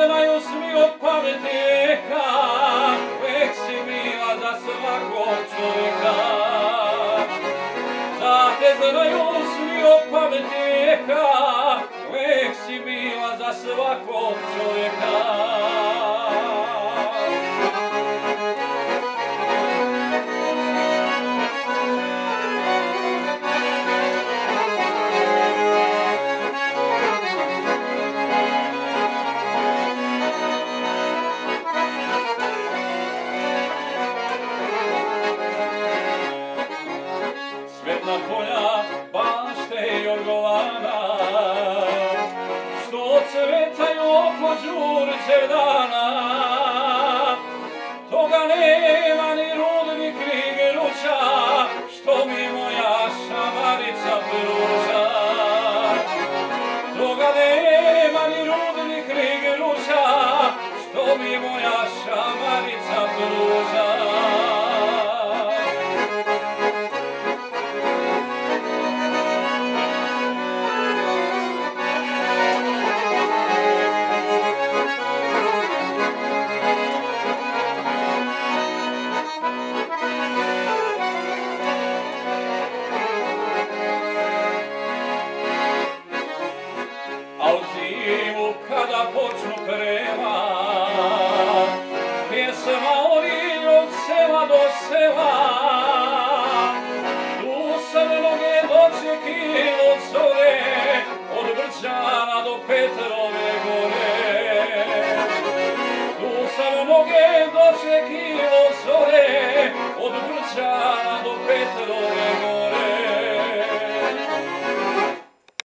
znaju svi od pameteka, uvek si bila za svakog čovjeka. Da te znaju svi od pameteka, uvek si bila za svakog čovjeka. Svetla polja, bašte i orgovana, što cvetaju oko Đurđevdana, toga nema ni rudnik ni gruča, što mi moja šamarica pruža. Toga nema ni rudnik ni gruča, što mi moja šamarica pruža. A u zimu kada počnu prema, pjesma oni od sela do sela, tu sam mnoge dočeki od zore, od Brčana do Petrove gore. Tu sam mnoge dočeki